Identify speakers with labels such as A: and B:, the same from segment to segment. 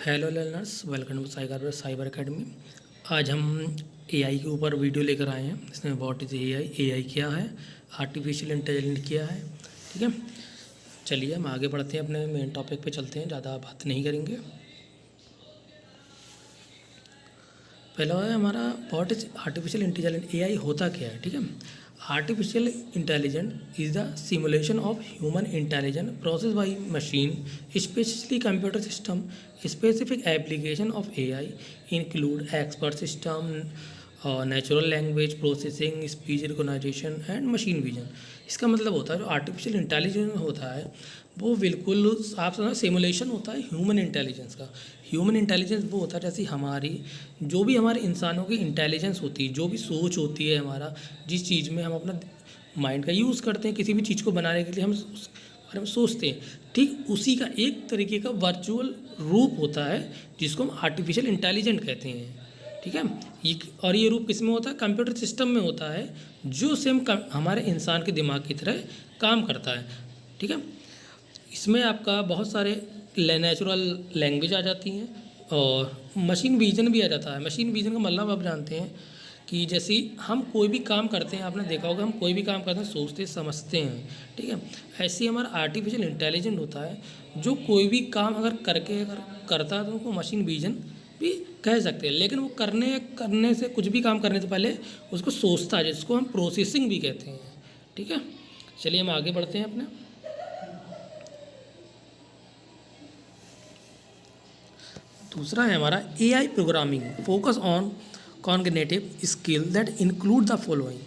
A: Hello learners, welcome to cyber academy. आज हम AI के ऊपर वीडियो लेकर आए हैं। इसमें व्हाट इज़ एआई, एआई क्या है, आर्टिफिशियल इंटेलिजेंस क्या है। ठीक है, चलिए हम आगे बढ़ते हैं, अपने मेन टॉपिक पे चलते हैं, ज़्यादा बात नहीं करेंगे। पहला है हमारा what is artificial intelligence, AI होता क्या है। ठीक है, artificial intelligence is the simulation of human intelligence process by machine, specially computer system. Specific application of AI include expert system, natural language processing, speech recognition and machine vision. इसका मतलब होता है जो आर्टिफिशियल इंटेलिजेंस होता है वो बिल्कुल आप समझो सिमुलेशन होता है ह्यूमन इंटेलिजेंस का। ह्यूमन इंटेलिजेंस वो होता है जैसे हमारी जो भी हमारे इंसानों की इंटेलिजेंस होती है, जो भी सोच होती है, हमारा जिस चीज़ में हम अपना माइंड का यूज़ करते हैं किसी भी चीज़ को बनाने के लिए, हम उस बारे में सोचते हैं, ठीक उसी का एक तरीके का वर्चुअल रूप होता है जिसको हम आर्टिफिशियल इंटेलिजेंट कहते हैं। ठीक है, ये रूप किस में होता है? कंप्यूटर सिस्टम में होता है, जो सेम हमारे इंसान के दिमाग की तरह काम करता है। ठीक है, इसमें आपका बहुत सारे नेचुरल लैंग्वेज आ जाती हैं और मशीन विजन भी आ जाता है। मशीन विजन का मतलब आप जानते हैं कि जैसे हम कोई भी काम करते हैं, आपने देखा होगा हम कोई भी काम करते हैं सोचते समझते हैं। ठीक है, ऐसे ही हमारा आर्टिफिशियल इंटेलिजेंट होता है जो कोई भी काम अगर करता है तो उनको मशीन विजन भी कह सकते हैं, लेकिन वो करने से कुछ भी काम करने से पहले उसको सोचता है, जिसको हम प्रोसेसिंग भी कहते हैं। ठीक है, चलिए हम आगे बढ़ते हैं अपने। दूसरा है हमारा AI programming focus on cognitive skill that include the following.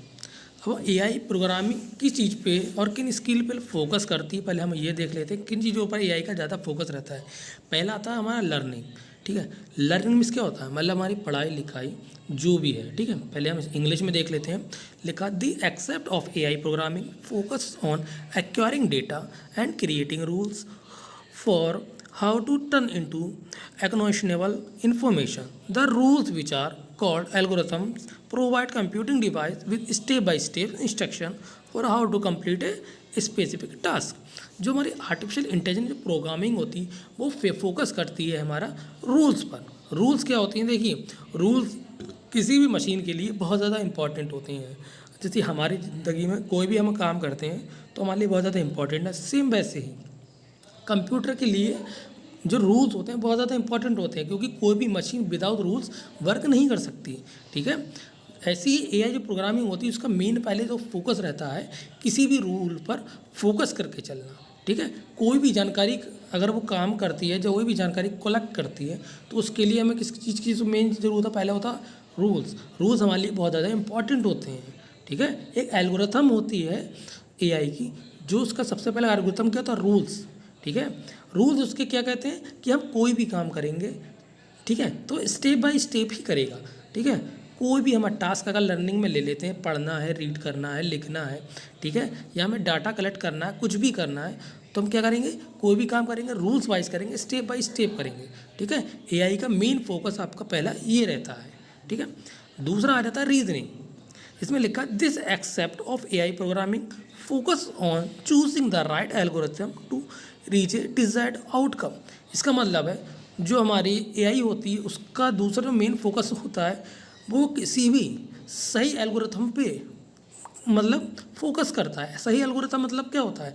A: अब एआई प्रोग्रामिंग किस चीज़ पे और किन स्किल पे फोकस करती है, पहले हम ये देख लेते हैं किन चीज़ों पर एआई का ज़्यादा फोकस रहता है। पहला आता है हमारा लर्निंग। ठीक है, लर्निंग मीन्स क्या होता है? मतलब हमारी पढ़ाई लिखाई जो भी है। ठीक है, पहले हम इंग्लिश में देख लेते हैं। लिखा the accept of AI programming focus on acquiring data and creating rules for how to turn into actionable information. The rules, which are called algorithms, provide computing device with step-by-step instruction for how to complete a specific task. जो हमारी artificial intelligence जो programming होती है वो focus करती है हमारा rules पर। रूल्स क्या होती हैं? देखिए, रूल्स किसी भी मशीन के लिए बहुत ज़्यादा इंपॉर्टेंट होते हैं। जैसे हमारी ज़िंदगी में कोई भी हम काम करते हैं तो हमारे लिए बहुत ज़्यादा इंपॉर्टेंट है, सेम वैसे ही कंप्यूटर के लिए जो रूल्स होते हैं बहुत ज़्यादा इंपॉर्टेंट होते हैं, क्योंकि कोई भी मशीन विदाउट रूल्स वर्क नहीं कर सकती। ठीक है, ऐसी ही एआई जो प्रोग्रामिंग होती है उसका मेन पहले जो फोकस रहता है किसी भी रूल पर फोकस करके चलना। ठीक है, कोई भी जानकारी अगर वो काम करती है, जो कोई भी जानकारी कलेक्ट करती है तो उसके लिए हमें किस चीज़ की मेन जरूरत होता है? पहले होता है रूल्स। रूल्स हमारे लिए बहुत ज़्यादा इंपॉर्टेंट होते हैं। ठीक है, एक एल्गोरिथम होती है एआई की, जो उसका सबसे पहला एल्गोरिथम क्या होता है? रूल्स। ठीक है, रूल्स उसके क्या कहते हैं कि हम कोई भी काम करेंगे, ठीक है, तो स्टेप बाय स्टेप ही करेगा। ठीक है, कोई भी हमारा टास्क अगर लर्निंग में ले लेते हैं, पढ़ना है, रीड करना है, लिखना है, ठीक है, या हमें डाटा कलेक्ट करना है, कुछ भी करना है, तो हम क्या करेंगे? कोई भी काम करेंगे रूल्स वाइज करेंगे, स्टेप बाय स्टेप करेंगे। ठीक है, एआई का मेन फोकस आपका पहला ये रहता है। ठीक है, दूसरा आ जाता है रीजनिंग। इसमें लिखा this aspect of AI programming focus on choosing the right algorithm to reach a desired outcome. इसका मतलब है जो हमारी एआई होती है उसका दूसरा जो मेन फोकस होता है वो किसी भी सही एल्गोरिथम पे मतलब फोकस करता है। सही एल्गोरिथम मतलब क्या होता है?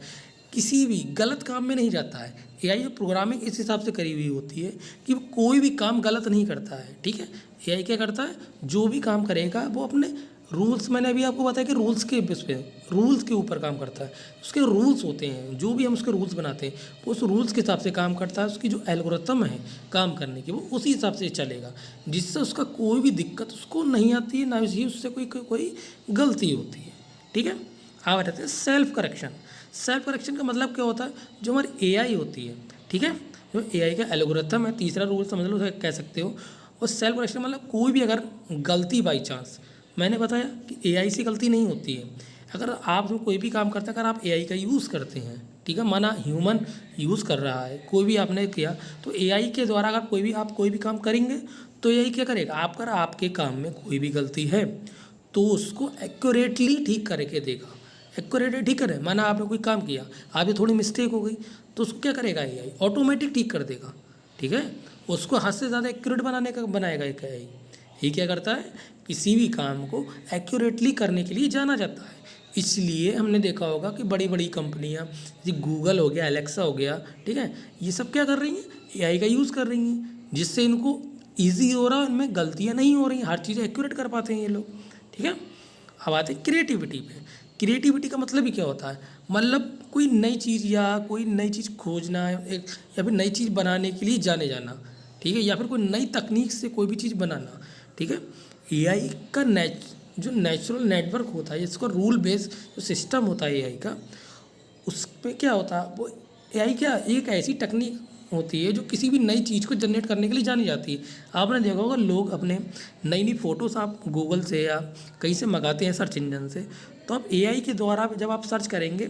A: किसी भी गलत काम में नहीं जाता है। एआई प्रोग्रामिंग इस हिसाब से करी हुई होती है कि कोई भी काम गलत नहीं करता है। ठीक है, एआई क्या करता है? जो भी काम करेगा वो अपने रूल्स, मैंने अभी आपको बताया कि रूल्स के बेस पे, रूल्स के ऊपर काम करता है। उसके रूल्स होते हैं, जो भी हम उसके रूल्स बनाते हैं वो उस रूल्स के हिसाब से काम करता है। उसकी जो एल्गोरिथम है काम करने की वो उसी हिसाब से चलेगा, जिससे उसका कोई भी दिक्कत उसको नहीं आती है, ना ही उससे कोई गलती होती है। ठीक है, अब आ जाते हैं सेल्फ करेक्शन। सेल्फ करेक्शन का मतलब क्या होता है? जो हमारी एआई होती है, ठीक है, जो एआई का एल्गोरिथम है, तीसरा रूल समझ लो, कह सकते हो। और सेल्फ करेक्शन मतलब कोई भी अगर गलती बाई चांस, मैंने बताया कि एआई से गलती नहीं होती है। अगर आप कोई भी काम करते हैं, अगर आप एआई का यूज़ करते हैं, ठीक है, माना ह्यूमन यूज़ कर रहा है, कोई भी आपने किया तो एआई के द्वारा अगर आप कोई भी काम करेंगे तो एआई क्या करेगा? अगर आपके काम में कोई भी गलती है तो उसको एक्यूरेटली ठीक करके देगा। एक्यूरेटली ठीक करे, माना आपने कोई काम किया, आप थोड़ी मिस्टेक हो गई तो उसको क्या करेगा? एआई ऑटोमेटिक ठीक कर देगा। ठीक है, उसको हद से ज़्यादा एक्यूरेट बनाने का बनाएगा एक एआई। ये क्या करता है, किसी भी काम को एक्यूरेटली करने के लिए जाना जाता है। इसलिए हमने देखा होगा कि बड़ी बड़ी कंपनियां जैसे गूगल हो गया, एलेक्सा हो गया, ठीक है, ये सब क्या कर रही हैं, एआई का यूज़ कर रही हैं, जिससे इनको ईजी हो रहा है, इनमें गलतियां नहीं हो रही, हर चीज़ एक्यूरेट कर पाते हैं ये लोग, ठीक है। अब आते हैं क्रिएटिविटी पे। क्रिएटिविटी का मतलब ही क्या होता है, मतलब कोई नई चीज़ या कोई नई चीज़ खोजना एक, या फिर नई चीज़ बनाने के लिए जाने जाना, ठीक है, या फिर कोई नई तकनीक से कोई भी चीज़ बनाना, ठीक है। एआई का जो नेचुरल नेटवर्क होता है, इसका रूल बेस्ड जो सिस्टम होता है एआई का, उसमें क्या होता है, वो एआई क्या एक ऐसी टेक्निक होती है जो किसी भी नई चीज़ को जनरेट करने के लिए जानी जाती है। आपने देखा होगा लोग अपने नई नई फ़ोटोज़ आप गूगल से या कहीं से मंगाते हैं सर्च इंजन से, तो आप एआई के द्वारा जब आप सर्च करेंगे,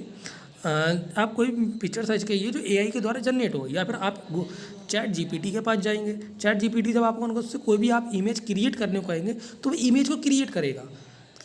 A: आप कोई पिक्चर सर्च करिए जो एआई के द्वारा जनरेट हो, या फिर आप चैट जीपीटी के पास जाएंगे, चैट जीपीटी जब आपको उससे कोई भी आप इमेज क्रिएट करने को कहेंगे तो वो इमेज को क्रिएट करेगा,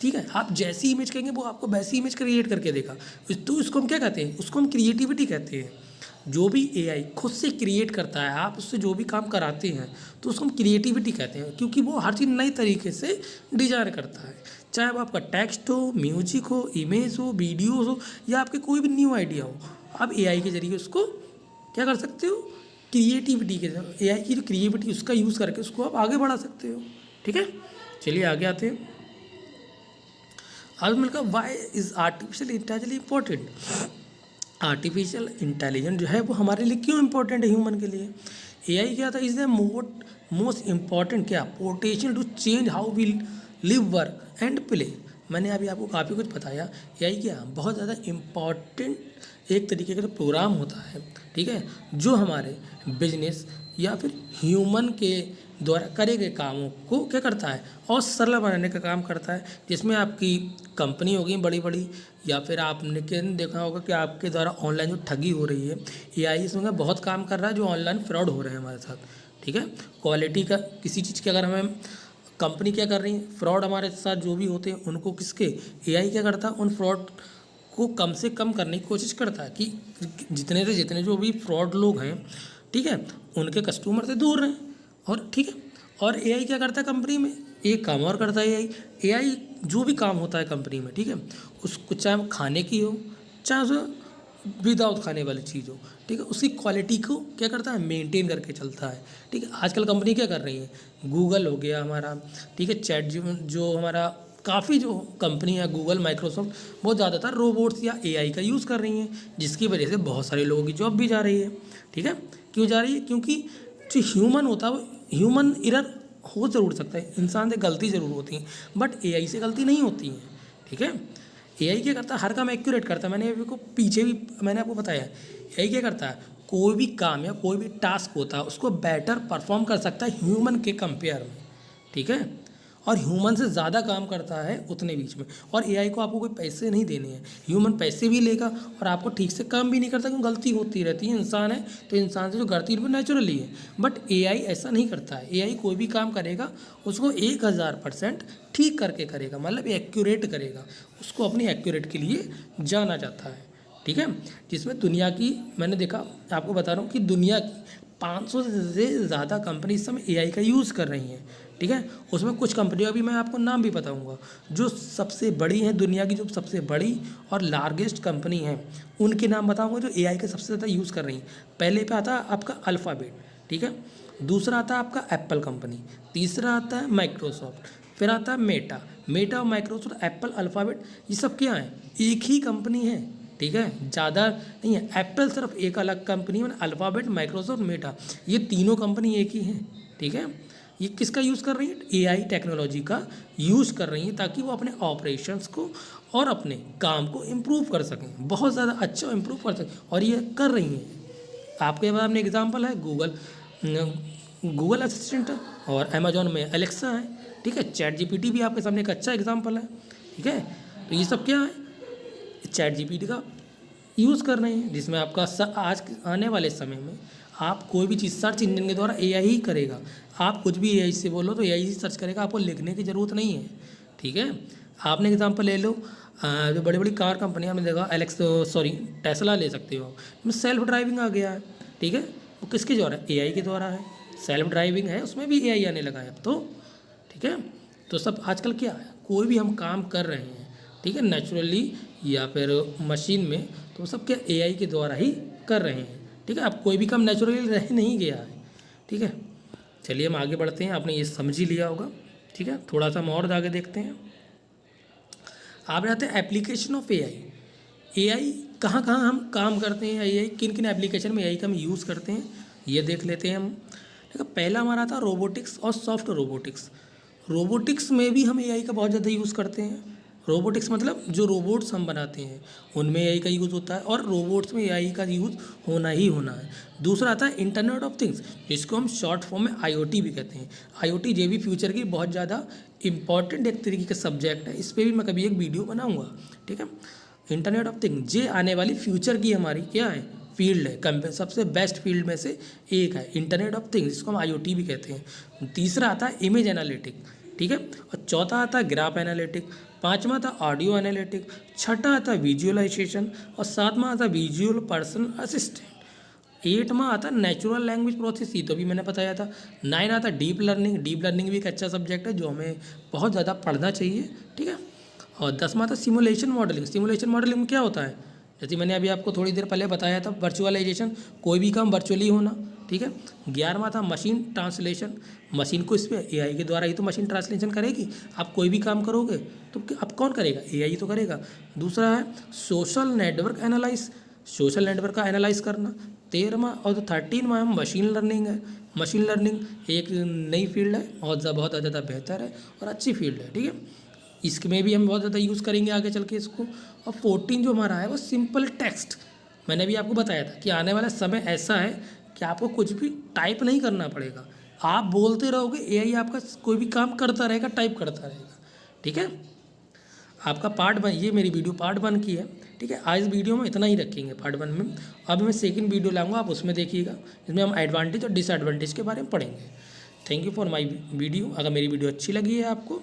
A: ठीक है। आप जैसी इमेज कहेंगे वो आपको वैसी इमेज क्रिएट करके देगा। तो इसको हम क्या कहते हैं, उसको हम क्रिएटिविटी कहते हैं। जो भी एआई खुद से क्रिएट करता है, आप उससे जो भी काम कराते हैं तो उसको हम क्रिएटिविटी कहते हैं, क्योंकि वो हर चीज़ नई तरीके से डिज़ाइन करता है, चाहे वो आपका टेक्स्ट हो, म्यूजिक हो, इमेज हो, वीडियोस हो, या आपके कोई भी न्यू आइडिया हो, आप एआई के जरिए उसको क्या कर सकते हो, क्रिएटिविटी के एआई की जो क्रिएटिविटी उसका यूज़ करके उसको आप आगे बढ़ा सकते हो, ठीक है। चलिए आगे आते हैं। आज मिलकर why is artificial intelligence important. Artificial intelligence जो है वो हमारे लिए क्यों इंपॉर्टेंट है, ह्यूमन के लिए। एआई क्या था, इज़ द मोस्ट इम्पॉर्टेंट क्या, potential to change how we live, work and play. मैंने अभी आपको काफ़ी कुछ बताया। एआई क्या बहुत ज़्यादा इम्पॉर्टेंट एक तरीके का प्रोग्राम होता है, ठीक है, जो हमारे बिजनेस या फिर ह्यूमन के द्वारा करे गए कामों को क्या करता है और सरल बनाने का काम करता है। जिसमें आपकी कंपनी होगी बड़ी बड़ी, या फिर आपने देखा होगा कि आपके द्वारा ऑनलाइन जो ठगी हो रही है, एआई इसमें बहुत काम कर रहा है, जो ऑनलाइन फ्रॉड हो रहे हैं हमारे साथ, ठीक है। क्वालिटी का किसी चीज़ की अगर हमें कंपनी क्या कर रही है, फ्रॉड हमारे साथ जो भी होते हैं उनको किसके, एआई क्या करता है, उन फ्रॉड को कम से कम करने की कोशिश करता है कि जितने से जितने जो भी फ्रॉड लोग हैं, ठीक है, उनके कस्टमर से दूर रहें। और ठीक है, और एआई क्या करता है कंपनी में, एक काम और करता है एआई जो भी काम होता है कंपनी में, ठीक है, उसको चाहे वो खाने की हो, चाहे उसे विदाउट खाने वाली चीज़ हो, ठीक है, उसकी क्वालिटी को क्या करता है, मेंटेन करके चलता है, ठीक है। आजकल कंपनी क्या कर रही है, गूगल हो गया हमारा, ठीक है, चैट जो हमारा काफ़ी जो कंपनी है गूगल, माइक्रोसॉफ्ट, बहुत ज़्यादातर रोबोट्स या एआई का यूज़ कर रही हैं, जिसकी वजह से बहुत सारे लोगों की जॉब भी जा रही है, ठीक है। क्यों जा रही है, क्योंकि जो ह्यूमन होता है वो ह्यूमन एरर हो ज़रूर सकता है, इंसान से गलती ज़रूर होती है, बट एआई से गलती नहीं होती है, ठीक है। एआई क्या करता है, हर काम एक्यूरेट करता है। मैंने अभी को पीछे भी मैंने आपको बताया, एआई क्या करता है, कोई भी काम या कोई भी टास्क होता है उसको बेटर परफॉर्म कर सकता है ह्यूमन के कंपेयर में, ठीक है, और ह्यूमन से ज़्यादा काम करता है उतने बीच में। और एआई को आपको कोई पैसे नहीं देने हैं, ह्यूमन पैसे भी लेगा और आपको ठीक से काम भी नहीं करता, क्योंकि गलती होती रहती है, इंसान है तो इंसान से जो गलती वो नेचुरली है। बट एआई ऐसा नहीं करता है, एआई कोई भी काम करेगा उसको 1000% ठीक करके करेगा, मतलब एक्यूरेट करेगा, उसको अपनी एक्यूरेट के लिए जाना जाता है, ठीक है। जिसमें दुनिया की, मैंने देखा आपको बता रहा हूँ कि दुनिया की 500 से ज़्यादा कंपनी इस समय एआई का यूज़ कर रही हैं, ठीक है। उसमें कुछ कंपनियों भी मैं आपको नाम भी बताऊंगा, जो सबसे बड़ी हैं, दुनिया की जो सबसे बड़ी और लार्जेस्ट कंपनी हैं उनके नाम बताऊंगा जो एआई का सबसे ज़्यादा यूज़ कर रही हैं। पहले पे आता है आपका अल्फ़ाबेट, ठीक है, दूसरा आता है आपका एप्पल कंपनी, तीसरा आता है माइक्रोसॉफ्ट, फिर आता है मेटा और माइक्रोसॉफ्ट, एप्पल, अल्फ़ाबेट, ये सब क्या है, एक ही कंपनी है, ठीक है, ज़्यादा नहीं है। एप्पल सिर्फ एक अलग कंपनी है, अल्फ़ाबेट, माइक्रोसॉफ्ट, मेटा, ये तीनों कंपनी एक ही हैं, ठीक है। ये किसका यूज़ कर रही है, एआई टेक्नोलॉजी का यूज़ कर रही हैं, ताकि वो अपने ऑपरेशंस को और अपने काम को इम्प्रूव कर सकें, बहुत ज़्यादा अच्छा इम्प्रूव कर सकें, और ये कर रही हैं। आपके पास अपने एग्जाम्पल है गूगल असिस्टेंट और अमेजोन में एलेक्सा है, ठीक है, चैट जीपीटी भी आपके सामने एक अच्छा एग्जाम्पल है, ठीक है। तो ये सब क्या है, चैट जीपीटी का यूज़ कर रहे हैं, जिसमें आपका आज आने वाले समय में आप कोई भी चीज़ सर्च इंजन के द्वारा एआई ही करेगा। आप कुछ भी एआई से बोलो तो एआई ही सर्च करेगा, आपको लिखने की ज़रूरत नहीं है, ठीक है। आपने एग्जांपल ले लो, जो बड़ी बड़ी कार कंपनियां आपने देखा, टेस्ला ले सकते हो, उसमें सेल्फ ड्राइविंग आ गया है, ठीक है, वो किसके द्वारा, एआई के द्वारा है, सेल्फ ड्राइविंग है उसमें भी एआई आने लगा है अब तो, ठीक है। तो सब आजकल क्या है, कोई भी हम काम कर रहे हैं, ठीक है, नेचुरली या फिर मशीन में, तो सब क्या एआई के द्वारा ही कर रहे हैं, ठीक है। अब कोई भी काम नेचुरली रह नहीं गया है, ठीक है। चलिए हम आगे बढ़ते हैं, आपने ये समझ ही लिया होगा, ठीक है। थोड़ा सा हम और आगे देखते हैं। आप जाते हैं एप्लीकेशन ऑफ एआई। एआई कहाँ कहाँ हम काम करते हैं, एआई किन किन एप्लीकेशन में एआई का हम यूज़ करते हैं, ये देख लेते हैं हम, ठीक है। पहला हमारा था रोबोटिक्स और सॉफ्ट रोबोटिक्स। रोबोटिक्स में भी हम एआई का बहुत ज़्यादा यूज़ करते हैं। रोबोटिक्स मतलब जो रोबोट्स हम बनाते हैं उनमें एआई का यूज़ होता है, और रोबोट्स में एआई का यूज़ होना ही होना है। दूसरा आता है इंटरनेट ऑफ थिंग्स, जिसको हम शॉर्ट फॉर्म में आईओटी भी कहते हैं। आईओटी ये भी फ्यूचर की बहुत ज़्यादा इंपॉर्टेंट एक तरीके का सब्जेक्ट है, इस पर भी मैं कभी एक वीडियो बनाऊँगा, ठीक है। इंटरनेट ऑफ थिंग्स ये आने वाली फ्यूचर की हमारी क्या है, फील्ड है, सबसे बेस्ट फील्ड में से एक है इंटरनेट ऑफ थिंग्स, जिसको हम आईओटी भी कहते हैं। तीसरा आता है इमेज एनालिटिक, ठीक है। और चौथा आता है ग्राफ एनालिटिक, पांचवा आता ऑडियो एनालिटिक, छठा आता विजुअलाइजेशन, और सातवां आता विजुअल पर्सन असिस्टेंट, एटवां आता नेचुरल लैंग्वेज प्रोसेस, ये तो भी मैंने बताया था। 9 आता डीप लर्निंग। डीप लर्निंग भी एक अच्छा सब्जेक्ट है जो हमें बहुत ज़्यादा पढ़ना चाहिए, ठीक है। और 10वां था सिमुलेशन मॉडलिंग। सिमुलेशन मॉडलिंग में क्या होता है, जैसे मैंने अभी आपको थोड़ी देर पहले बताया था, वर्चुअलाइजेशन, कोई भी काम वर्चुअली होना, ठीक है। 11वां था मशीन ट्रांसलेशन। मशीन को इस पर एआई के द्वारा ही तो मशीन ट्रांसलेशन करेगी। आप कोई भी काम करोगे तो अब कौन करेगा, एआई तो करेगा। दूसरा है social network analyse, social network का एनालाइज करना। 13वां और 13वां मशीन लर्निंग है। मशीन लर्निंग एक नई फील्ड है, बहुत ज़्यादा बेहतर है और अच्छी फील्ड है, ठीक है। इसमें भी हम बहुत ज़्यादा यूज़ करेंगे आगे चल के इसको। और 14 जो हमारा है वो सिंपल टेक्स्ट। मैंने भी आपको बताया था कि आने वाला समय ऐसा है कि आपको कुछ भी टाइप नहीं करना पड़ेगा, आप बोलते रहोगे, एआई आपका कोई भी काम करता रहेगा, टाइप करता रहेगा, ठीक है। आपका पार्ट 1, ये मेरी वीडियो पार्ट 1 की है, ठीक है। आज वीडियो में इतना ही रखेंगे पार्ट 1 में। अब मैं सेकंड वीडियो लाऊंगा, आप उसमें देखिएगा, इसमें हम एडवांटेज और डिसएडवांटेज के बारे में पढ़ेंगे। Thank you for my video. अगर मेरी वीडियो अच्छी लगी है आपको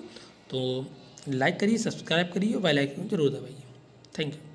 A: तो लाइक करिए, सब्सक्राइब करिए, बेल आइकन जरूर दबाइए। Thank you.